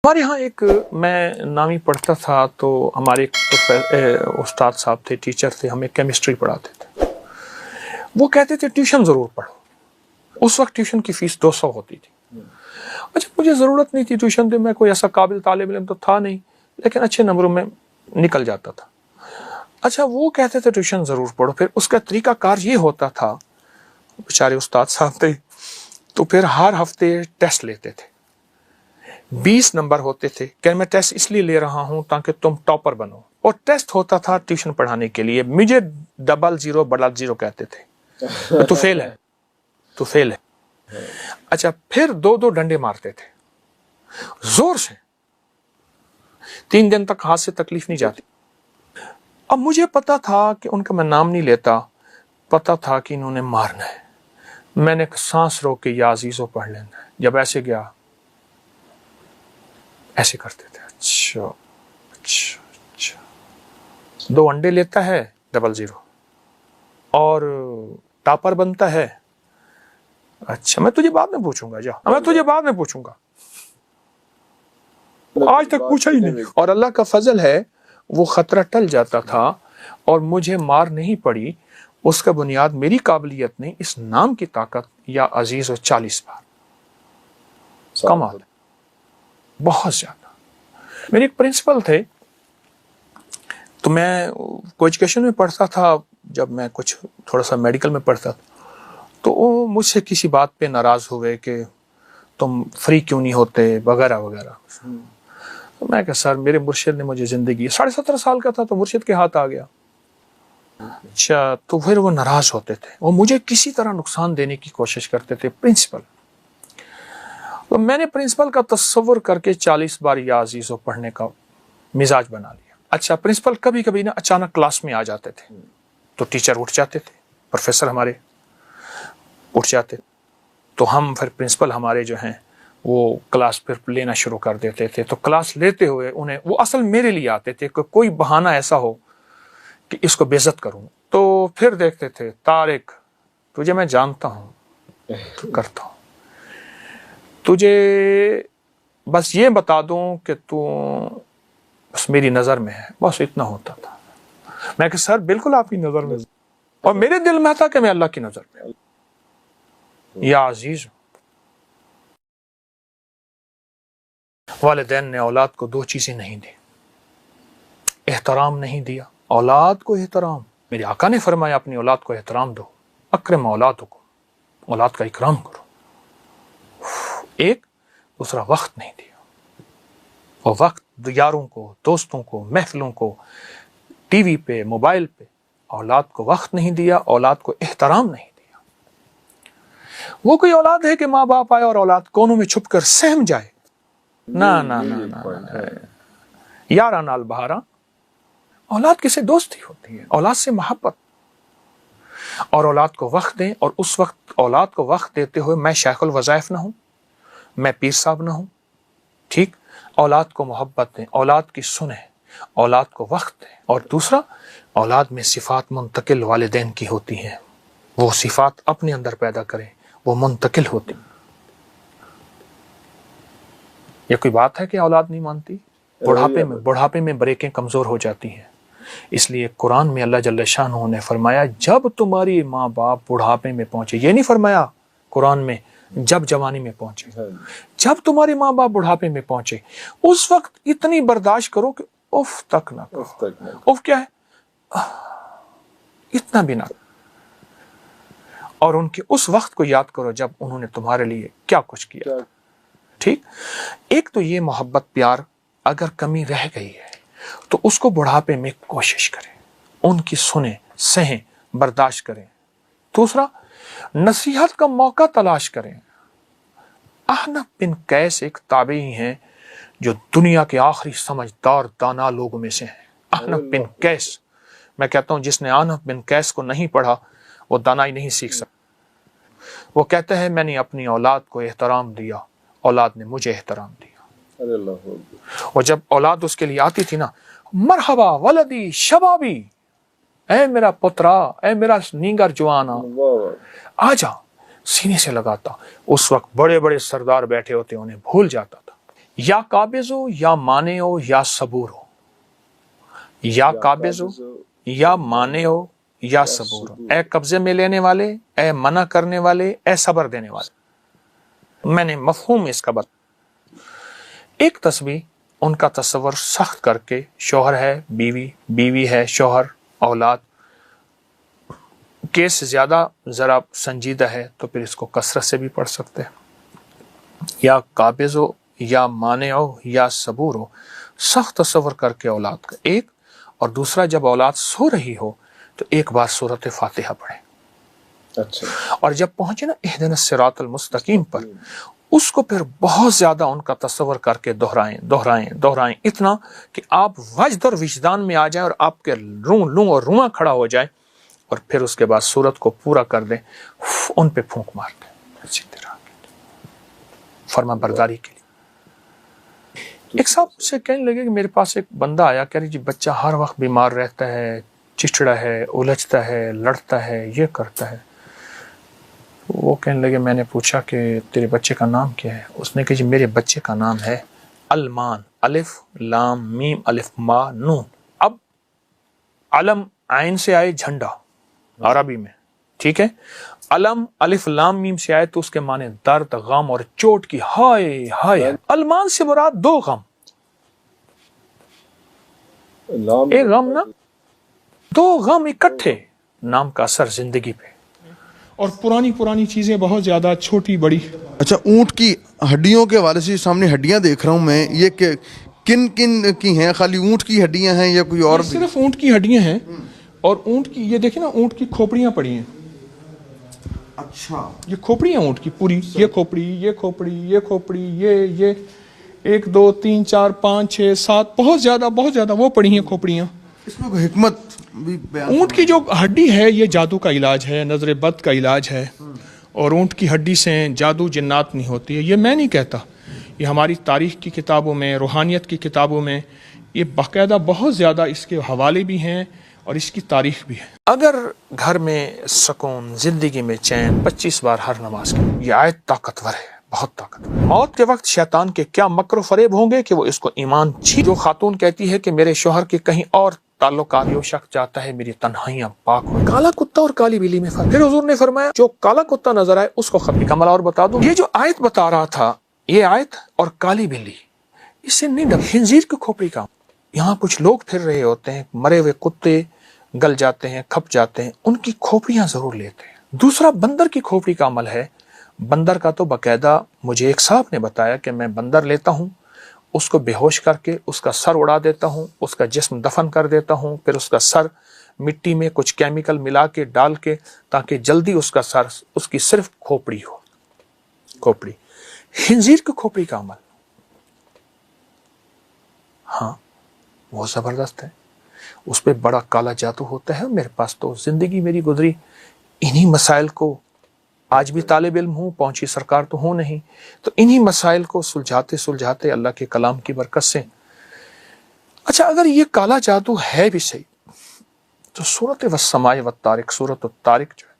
ہمارے یہاں ایک میں نامی پڑھتا تھا تو ہمارے ایک استاد صاحب تھے، ٹیچر تھے، ہمیں کیمسٹری پڑھاتے تھے. وہ کہتے تھے ٹیوشن ضرور پڑھو. اس وقت ٹیوشن کی فیس 200 ہوتی تھی. اچھا مجھے ضرورت نہیں تھی ٹیوشن دے، میں کوئی ایسا قابل طالب علم تو تھا نہیں، لیکن اچھے نمبروں میں نکل جاتا تھا. اچھا وہ کہتے تھے ٹیوشن ضرور پڑھو. پھر اس کا طریقہ کار یہ ہوتا تھا، بیچارے استاد صاحب تھے، تو پھر ہر ہفتے ٹیسٹ لیتے تھے. 20 نمبر ہوتے تھے کہ میں ٹیسٹ اس لیے لے رہا ہوں تاکہ تم ٹاپر بنو. اور ٹیسٹ ہوتا تھا ٹیوشن پڑھانے کے لیے. مجھے 00 کہتے تھے، تو فیل ہے، تو فیل ہے. اچھا پھر 2 ڈنڈے مارتے تھے زور سے. 3 دن تک ہاتھ سے تکلیف نہیں جاتی. اب مجھے پتا تھا کہ ان کا میں نام نہیں لیتا، پتا تھا کہ انہوں نے مارنا ہے. میں نے سانس روک کے یا عزیزو پڑھ لینا ہے. جب ایسے گیا ایسے کرتے تھے. اچھا اچھا اچھا 2 انڈے لیتا ہے 00 اور ٹاپر بنتا ہے. اچھا میں تجھے بعد میں پوچھوں گا، جا میں تجھے بعد میں پوچھوں گا. آج تک پوچھا ہی نہیں. اور اللہ کا فضل ہے وہ خطرہ ٹل جاتا تھا اور مجھے مار نہیں پڑی. اس کا بنیاد میری قابلیت نہیں، اس نام کی طاقت. یا عزیز و 40 بار کمال ہے، بہت زیادہ. میرے ایک پرنسپل تھے، تو میں کو ایجوکیشن میں پڑھتا تھا. جب میں کچھ تھوڑا سا میڈیکل میں پڑھتا تھا تو وہ مجھ سے کسی بات پہ ناراض ہوئے کہ تم فری کیوں نہیں ہوتے وغیرہ وغیرہ. تو میں کہا سر میرے مرشد نے مجھے زندگی 17.5 سال کا تھا تو مرشد کے ہاتھ آ گیا. اچھا تو پھر وہ ناراض ہوتے تھے، وہ مجھے کسی طرح نقصان دینے کی کوشش کرتے تھے. پرنسپل، تو میں نے پرنسپل کا تصور کر کے 40 بار یا عزیزو پڑھنے کا مزاج بنا لیا. اچھا پرنسپل کبھی کبھی نا اچانک کلاس میں آ جاتے تھے تو ٹیچر اٹھ جاتے تھے، پروفیسر ہمارے اٹھ جاتے، تو ہم پھر پرنسپل ہمارے جو ہیں وہ کلاس پھر لینا شروع کر دیتے تھے. تو کلاس لیتے ہوئے انہیں وہ اصل میرے لیے آتے تھے کہ کوئی بہانہ ایسا ہو کہ اس کو بے عزت کروں. تو پھر دیکھتے تھے طارق تجھے میں جانتا ہوں، تو کرتا ہوں، تجھے بس یہ بتا دوں کہ تو بس میری نظر میں ہے، بس اتنا ہوتا تھا. میں کہ سر بالکل آپ کی نظر میں، اور میرے دل میں تھا کہ میں اللہ کی نظر میں. یا عزیز، والدین نے اولاد کو 2 چیزیں نہیں دی. احترام نہیں دیا، اولاد کو احترام. میرے آقا نے فرمایا اپنی اولاد کو احترام دو، اکرم اولادکم، اولاد کا اکرام کرو. ایک دوسرا وقت نہیں دیا، اور وقت یاروں کو، دوستوں کو، محفلوں کو، ٹی وی پہ، موبائل پہ. اولاد کو وقت نہیں دیا، اولاد کو احترام نہیں دیا. وہ کوئی اولاد ہے کہ ماں باپ آئے اور اولاد کونوں میں چھپ کر سہم جائے؟ نہ یارہ نال بہارا. اولاد کسے دوستی ہوتی ہے، اولاد سے محبت. اور اولاد کو وقت دیں، اور اس وقت اولاد کو وقت دیتے ہوئے میں شیخ الوظائف نہ ہوں، میں پیر صاحب نہ ہوں. ٹھیک، اولاد کو محبت دیں، اولاد کی سنیں، اولاد کو وقت دیں. اور دوسرا، اولاد میں صفات منتقل والدین کی ہوتی ہیں، وہ صفات اپنے اندر پیدا کریں، وہ منتقل ہوتی. یہ کوئی بات ہے کہ اولاد نہیں مانتی؟ بڑھاپے میں بریکیں کمزور ہو جاتی ہیں. اس لیے قرآن میں اللہ جل شانہ نے فرمایا جب تمہاری ماں باپ بڑھاپے میں پہنچے. یہ نہیں فرمایا قرآن میں جب جوانی میں پہنچے، جب تمہاری ماں باپ بڑھاپے میں پہنچے اس وقت اتنی برداشت کرو کہ اف تک نہ کرو. اف کیا ہے؟ اتنا بھی نہ. اور ان کے اس وقت کو یاد کرو جب انہوں نے تمہارے لیے کیا کچھ کیا. ٹھیک، ایک تو یہ محبت پیار اگر کمی رہ گئی ہے تو اس کو بڑھاپے میں کوشش کریں، ان کی سنیں، سہیں، برداشت کریں. دوسرا، نصیحت کا موقع تلاش کریں. احنف بن قیس ایک تابعی ہیں جو دنیا کے آخری سمجھدار دانا لوگوں میں سے ہیں. احنف بن قیس، میں کہتا ہوں جس نے احنف بن قیس کو نہیں پڑھا وہ دانائی نہیں سیکھ سکتا. وہ کہتا ہے میں نے اپنی اولاد کو احترام دیا، اولاد نے مجھے احترام دیا. اور جب اولاد اس کے لیے آتی تھی نا، مرحبا ولدی شبابی، اے میرا پترا، اے میرا نینگر جوانا، آ جا، سینے سے لگاتا. اس وقت بڑے بڑے سردار بیٹھے ہوتے انہیں بھول جاتا تھا. یا قابض ہو یا مانع ہو یا صبور ہو، یا قابض ہو یا مانع ہو یا صبور ہو، اے قبضے میں لینے والے، اے منع کرنے والے، اے صبر دینے والے۔ میں نے مفہوم اس کا بات، ایک تسبیح ان کا تصور سخت کر کے، شوہر ہے بیوی، بیوی ہے شوہر، اولاد، کیس زیادہ ذرا سنجیدہ ہے تو پھر اس کو کثرت سے بھی پڑھ سکتے ہیں۔ یا قابض ہو یا مانع ہو یا صبور ہو، سخت تصور کر کے اولاد کا ایک، اور دوسرا جب اولاد سو رہی ہو تو ایک بار سورۃ فاتحہ پڑھیں۔ اچھا، اور جب پہنچے نا اہدنا الصراط المستقیم پر، اس کو پھر بہت زیادہ ان کا تصور کر کے دہرائیں دہرائیں دہرائیں، اتنا کہ آپ وجد اور وجدان میں آ جائیں اور آپ کے لوں اور رواں کھڑا ہو جائے، اور پھر اس کے بعد سورت کو پورا کر دیں، ان پہ پھونک مار دیں اچھی طرح فرما برداری کے لیے۔ ایک صاحب سے کہنے لگے کہ میرے پاس ایک بندہ آیا، کہہ رہی جی بچہ ہر وقت بیمار رہتا ہے، چچڑا ہے، الجھتا ہے، لڑتا ہے، یہ کرتا ہے۔ وہ کہنے لگے میں نے پوچھا کہ تیرے بچے کا نام کیا ہے؟ اس نے کہا جی میرے بچے کا نام ہے المان، الف لام میم الف ما نون۔ اب علم عین سے آئے جھنڈا عربی میں، ٹھیک ہے، علم الف لام میم سے آئے تو اس کے معنی درد، غم اور چوٹ کی، ہائے ہائے۔ المان سے مراد دو غم، ایک غم نا، دو غم اکٹھے، نام کا اثر زندگی پہ، اور پرانی چیزیں بہت زیادہ چھوٹی بڑی۔ اچھا، اونٹ کی ہڈیوں کے حوالے سے سامنے ہڈیاں دیکھ رہا ہوں میں، یہ کہ کن کن کی ہیں؟ خالی اونٹ کی ہڈیاں ہیں یا کوئی اور بھی؟ صرف اونٹ کی ہڈیاں ہیں، اور اونٹ کی یہ دیکھیں نا، اونٹ کی کھوپڑیاں پڑی ہیں۔ اچھا، یہ کھوپڑیاں اونٹ کی پوری، یہ کھوپڑی، یہ کھوپڑی، یہ کھوپڑی، یہ 1 2 3 4 5 6 7 بہت زیادہ وہ پڑی ہیں کھوپڑیاں۔ اس میں کوئی حکمت بھی بیان؟ اونٹ کی جو ہڈی ہے یہ جادو کا علاج ہے، نظر بد کا علاج ہے، اور اونٹ کی ہڈی سے جادو جنات نہیں ہوتی ہے، یہ میں نہیں کہتا، یہ ہماری تاریخ کی کتابوں میں، روحانیت کی کتابوں میں یہ باقاعدہ بہت زیادہ اس کے حوالے بھی ہیں اور اس کی تاریخ بھی ہے۔ اگر گھر میں سکون، زندگی میں چین، 25 بار ہر نماز کی، یہ آیت طاقتور ہے، بہت طاقتور۔ موت کے وقت شیطان کے کیا مکر و فریب ہوں گے کہ وہ اس کو ایمان چھین۔ جو خاتون کہتی ہے کہ میرے شوہر کے کہیں اور تعلقات، جو شخص چاہتا ہے میری تنہائیاں پاک ہو۔ کالا کتا اور کالی بلی میں فرق۔ پھر حضور نے فرمایا جو کالا کتا نظر آئے اس کو ختم کمل۔ اور بتا دوں، یہ جو آیت بتا رہا تھا، یہ آیت اور کالی بلی، اس سے نہیں ڈر، خنزیر کی کھوپڑی کا۔ یہاں کچھ لوگ پھر رہے ہوتے ہیں، مرے ہوئے کتے گل جاتے ہیں، کھپ جاتے ہیں، ان کی کھوپڑیاں ضرور لیتے ہیں۔ دوسرا بندر کی کھوپڑی کا عمل ہے۔ بندر کا تو باقاعدہ مجھے ایک صاحب نے بتایا کہ میں بندر لیتا ہوں، اس کو بے ہوش کر کے اس کا سر اڑا دیتا ہوں، اس کا جسم دفن کر دیتا ہوں، پھر اس کا سر مٹی میں کچھ کیمیکل ملا کے ڈال کے، تاکہ جلدی اس کا سر، اس کی صرف کھوپڑی ہو، کھوپڑی۔ خنزیر کی کھوپڑی کا عمل، ہاں وہ زبردست ہے، اس پہ بڑا کالا جادو ہوتا ہے۔ میرے پاس تو زندگی میری گزری انہی مسائل کو، آج بھی طالب علم ہوں، پہنچی سرکار تو ہوں نہیں، تو انہی مسائل کو سلجھاتے اللہ کے کلام کی برکت سے۔ اچھا، اگر یہ کالا جادو ہے بھی صحیح تو سورۃ والسماء والطارق، سورۃ الطارق جو ہے،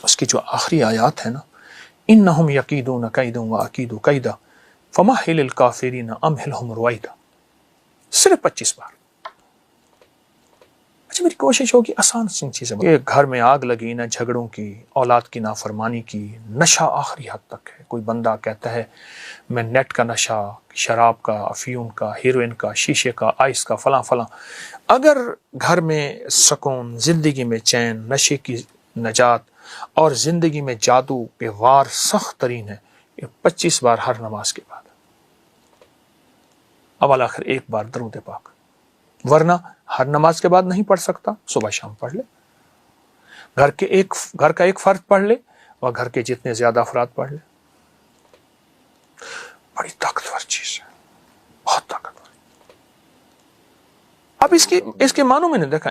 اس کی جو آخری آیات ہے نا، انہم یکیدون کیدا واکید کیدا فمہل الکافرین امہلہم رویدا، صرف 25 بار۔ اچھا، میری کوشش ہوگی آسان سی چیزیں، یہ گھر میں آگ لگی نہ جھگڑوں کی، اولاد کی نافرمانی کی، نشہ آخری حد تک ہے۔ کوئی بندہ کہتا ہے میں نیٹ کا نشہ، شراب کا، افیون کا، ہیروئن کا، شیشے کا، آئس کا، فلاں فلاں۔ اگر گھر میں سکون، زندگی میں چین، نشے کی نجات، اور زندگی میں جادو کے وار سخت ترین ہے، یہ 25 بار ہر نماز کے بعد، اول آخر ایک بار درود پاک، ورنہ ہر نماز کے بعد نہیں پڑھ سکتا، صبح شام پڑھ لے، گھر کا ایک فرد پڑھ لے، اور گھر کے جتنے زیادہ افراد پڑھ لے۔ بڑی طاقتور چیز ہے، بہت طاقتور۔ اب اس کے معنوں میں نے دیکھا،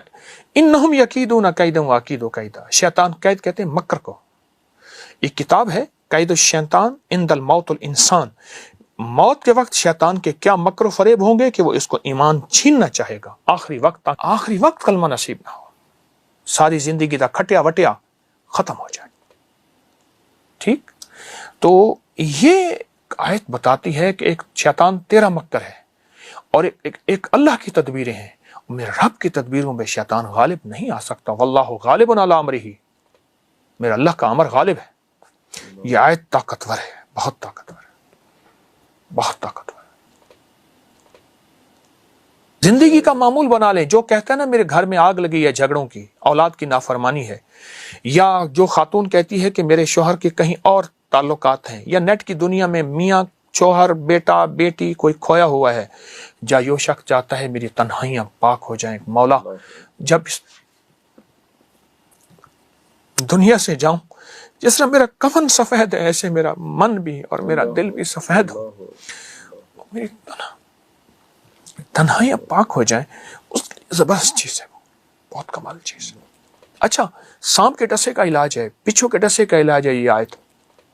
انہم یکیدون کیدا واکید کیدا، شیطان قید کہتے ہیں مکر کو۔ ایک کتاب ہے قید الشیطان عند الموت الانسان، موت کے وقت شیطان کے کیا مکر و فریب ہوں گے کہ وہ اس کو ایمان چھیننا چاہے گا آخری وقت کلمہ نصیب نہ ہو، ساری زندگی دا کھٹیا وٹیا ختم ہو جائے۔ ٹھیک، تو یہ آیت بتاتی ہے کہ ایک شیطان تیرا مکر ہے اور ایک اللہ کی تدبیریں ہیں. میرے رب کی تدبیروں میں شیطان غالب نہیں آ سکتا. واللہ غالب علی امرہ، میرا اللہ کا امر غالب ہے. یہ آیت طاقتور ہے، بہت طاقتور ہے، بہت طاقتور ہے. زندگی کا معمول بنا لیں. جو کہتا ہے نا میرے گھر میں آگ لگی ہے جھگڑوں کی، اولاد کی نافرمانی ہے، یا جو خاتون کہتی ہے کہ میرے شوہر کے کہیں اور تعلقات ہیں، یا نیٹ کی دنیا میں میاں شوہر بیٹا بیٹی کوئی کھویا ہوا ہے، جو شخص چاہتا ہے میری تنہائیاں پاک ہو جائیں. مولا جب اس دنیا سے جاؤں جس طرح میرا کفن سفید ہے ایسے میرا من بھی اور میرا دل بھی سفید ہو، میری تنہائیاں پاک ہو جائیں. اس کے زبردست چیز ہے، وہ بہت کمال چیز ہے. اچھا، سانپ کے ڈسے کا علاج ہے، بچھو کے ڈسے کا علاج ہے یہ آیت.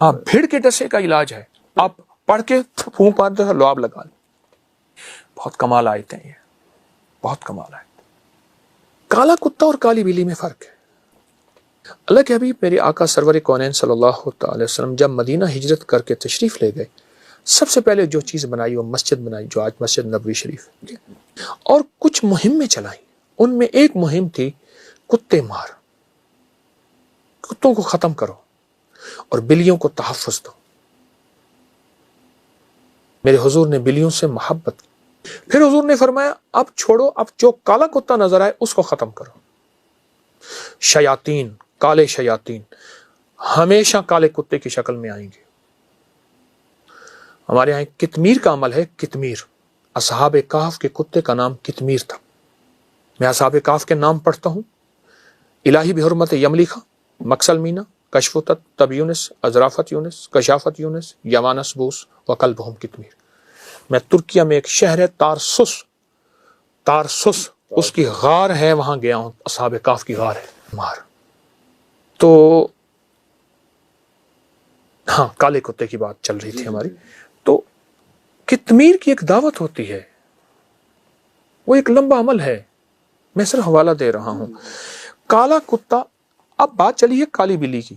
ہاں، بھیڑ کے ڈسے کا علاج ہے. آپ پڑھ کے پھونک مارتے لو آپ لگا لیں. بہت کمال آیتیں یہ، بہت کمال آیت. کالا کتا اور کالی بلی میں فرق ہے. اللہ کے حبیب میرے آقا سرور کونین صلی اللہ تعالی وسلم جب مدینہ ہجرت کر کے تشریف لے گئے، سب سے پہلے جو چیز بنائی وہ مسجد بنائی، جو آج مسجد نبوی شریف ہے. اور کچھ مہمیں چلائیں. ان میں ایک مہم تھی کتے مار، کتوں کو ختم کرو اور بلیوں کو تحفظ دو. میرے حضور نے بلیوں سے محبت کی. پھر حضور نے فرمایا اب چھوڑو، اب جو کالا کتا نظر آئے اس کو ختم کرو. شیاطین، کالے شیاطین ہمیشہ کالے کتے کی شکل میں آئیں گے. ہمارے یہاں کتمیر کا عمل ہے. کتمیر، اصحاب کہف کے کتے کا نام کتمیر تھا. میں اصحاب کہف کے نام پڑھتا ہوں: الہی بحرمت یملیخا، مکسل مینا، کشفتت، تب یونس، ازرافت یونس، کشافت یونس، یوانس بوس وقلبہم کتمیر. میں ترکیہ میں ایک شہر ہے تارسس، اس کی غار ہے، وہاں گیا ہوں. اصحاب کہف کی غار ہے. مار تو ہاں، کالے کتے کی بات چل رہی تھی ہماری. تو کتمیر کی ایک دعوت ہوتی ہے، وہ ایک لمبا عمل ہے. میں صرف حوالہ دے رہا ہوں. کالا کتا. اب بات چلی ہے کالی بلی کی.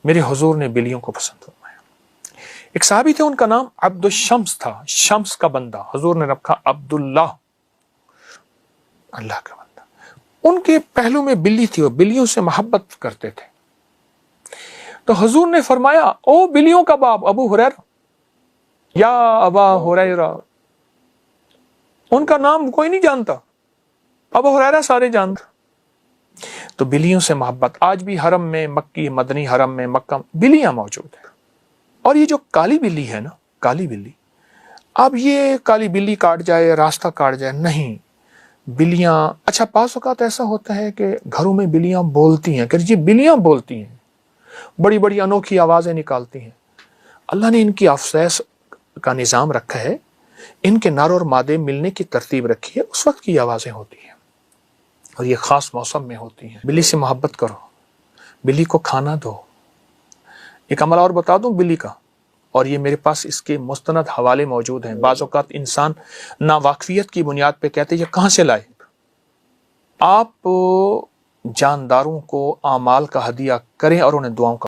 میرے حضور نے بلیوں کو پسند فرمایا. ایک صحابی تھے، ان کا نام عبد الشمس تھا، شمس کا بندہ. حضور نے رکھا عبداللہ، اللہ کا بندہ. ان کے پہلو میں بلی تھی، وہ بلیوں سے محبت کرتے تھے. تو حضور نے فرمایا او بلیوں کا باپ ابو ہریرہ، یا ابا ہریرہ. ان کا نام کوئی نہیں جانتا، ابو ہریرہ سارے جانتے. تو بلیوں سے محبت. آج بھی حرم میں، مکی مدنی حرم میں، مکہ بلیاں موجود ہیں. اور یہ جو کالی بلی ہے نا، کالی بلی، اب یہ کالی بلی کاٹ جائے، راستہ کاٹ جائے، نہیں. بلیاں، اچھا بعض اوقات ایسا ہوتا ہے کہ گھروں میں بلیاں بولتی ہیں، کہ جی بلیاں بولتی ہیں، بڑی بڑی انوکھی آوازیں نکالتی ہیں. اللہ نے ان کی افسائش کا نظام رکھا ہے، ان کے نر اور مادے ملنے کی ترتیب رکھی ہے، اس وقت کی آوازیں ہوتی ہیں اور یہ خاص موسم میں ہوتی ہیں. بلی سے محبت کرو، بلی کو کھانا دو. ایک عمل اور بتا دوں بلی کا، اور یہ میرے پاس اس کے مستند حوالے موجود ہیں. بعض اوقات انسان ناواقفیت کی بنیاد پہ کہتے ہیں یہ کہاں سے لائے. آپ جانداروں کو اعمال کا ہدیہ کریں اور انہیں دعاؤں کا